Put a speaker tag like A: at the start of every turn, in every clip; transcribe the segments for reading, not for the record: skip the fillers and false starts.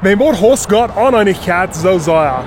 A: Wenn wir Haus Gott Uneinigkeit so sehr.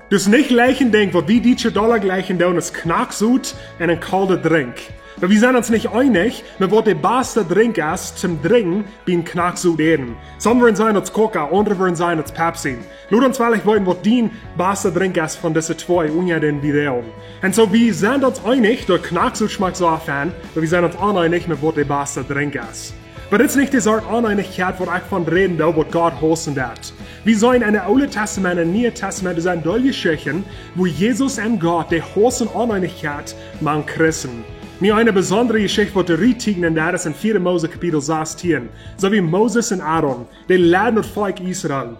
A: Dus niet gleichen denkt, wat wie die dollar gleichen doen, is knakszoet en een koude drink. Maar we zijn ons niet einig met wat de beste drink is zum drinken bij een knakszoet eten. Sommigen zijn het Coca, anderen zijn het Pepsi. Laat ons wel weten wat die beste drink is van deze twee onder den video. En zo we zijn ons einig, door knakszoet schmeckt zo afijn, maar we zijn ons oneinig met wat de beste drink is. Maar dit is niet de soort oneinigheid waar ik van reden wil, wat God hosten dat. Wir sollen in der Alten Testament und Neuen Testament sind doll Geschichten, wo Jesus und Gott die große Uneinigkeit man Christen. Mir eine besondere Geschichte, die Rietigen in der ist in 4. Mose Kapitel 16, so wie Moses und Aaron, die leiden das Volk Israel.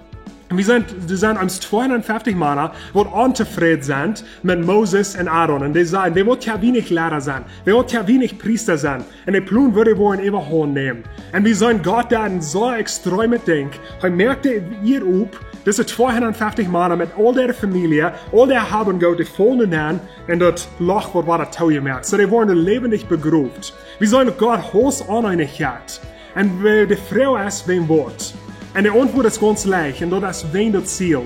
A: Wir sind uns 250 Männer, die unzufrieden sind mit Moses und Aaron. Und die sagen, die wollen ja wenig Lehrer sein, die wollen ja wenig Priester sein. Und die Plan würde wollen Überhand nehmen. Und wir sollen Gott da in so extreme Ding. Er merkte ihr up, diese 250 Männer mit all der Familie, all der haben Gott, die vollen an, und das Loch wird war das Tau gemerkt. So die wurden lebendig begruft. Wir sollen Gott hohes Uneinigkeit. Und die Frau ist, wem Wort. En de antwoord is ganz leicht, en dat is wen dat Ziel.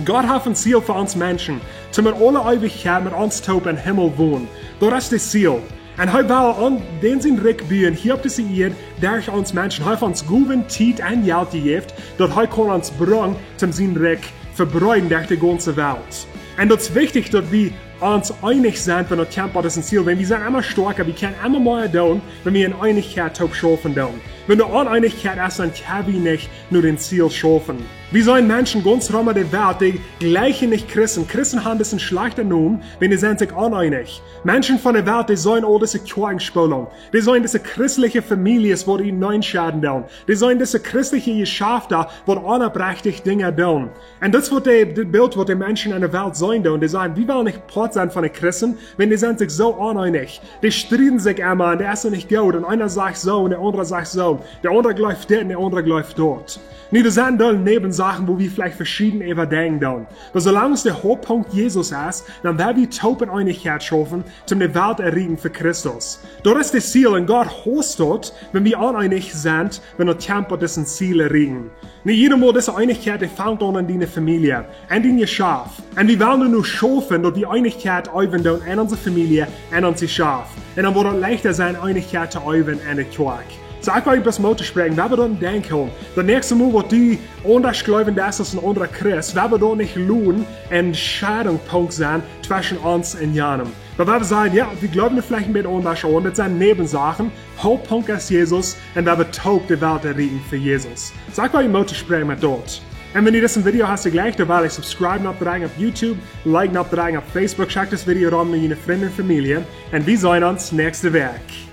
A: Gott hat ein Ziel für uns Menschen, zum mit alle Ewigkeit mit uns taub im Himmel wohnen. Das ist das Ziel. Und er will an den sind Rückbühen, hier auf diese Erde, durch uns Menschen, er hat uns Guven, Tiet und Geld gegeben, dass er uns bringen, zum sein Reich verbreiten durch die ganze Welt. Und das ist wichtig, dass wir uns einig sind, wenn das Tempel ist ein Ziel. Wenn wir sind immer stärker, wir können immer mehr tun, wenn wir in Einigkeit taub schaffen tun. Wenn du Uneinigkeit ist, dann können wir nicht nur den Ziel schaffen. Wir sollen Menschen ganz rum in der Welt, die gleichen nicht Christen. Christen haben das ein schlechter Namen, wenn sie sind sich uneinig. Menschen von der Welt, die sollen all diese Kirchenspülung. Die sollen diese christliche Familien, wo die neuen Schaden tun. Die sollen diese christliche Geschäfte, wo unerbrechlich Dinge tun. Und das wird das Bild, was die Menschen in der Welt sein tun. Die sagen, wir wollen nicht Part sein von den Christen, wenn die sind sich so uneinig. Die streiten sich immer und der ist nicht gut. Und einer sagt so und der andere sagt so. Der andere läuft dort und der andere läuft dort. Nee, das sind dann Nebensachen, wo wir vielleicht verschieden überdenken. Aber solange es der Hauptpunkt Jesus ist, dann werden wir taub in Einigkeit schaffen, zum die Welt erregen für Christus. Dort ist das Ziel und Gott hostet, wenn wir uneinig sind, wenn der Tempel dessen Ziel erregen. Nicht jeder Mal diese Einigkeit, die fängt an in deine Familie, in dein Geschäft. Und wir wollen nur schaffen, dass die Einigkeit üben in unsere Familie, in unser Geschäft. Und dann wird es leichter sein, Einigkeit zu üben in der Kirche. So, ich will etwas Mut sprechen, wenn wir dann denken, das nächste Mal, wo die anders glauben, dass es ein anderer Christ, wenn wir dann nicht lohnen, ein Scheidungspunkt sein zwischen uns und jenem. Weil wir sagen, ja, wir glauben vielleicht ein bisschen anders an, das sind Nebensachen, Hauptpunkt ist Jesus, und wir taub die Welt erregen für Jesus. So, ich will Mut sprechen mit dort. Und wenn ihr das Video hast, gleich, dann will ich subscriben abdrücken auf YouTube, liken abdrücken auf Facebook, check das Video an mit deinen Freunden und Familie, und wir sehen uns nächste Woche.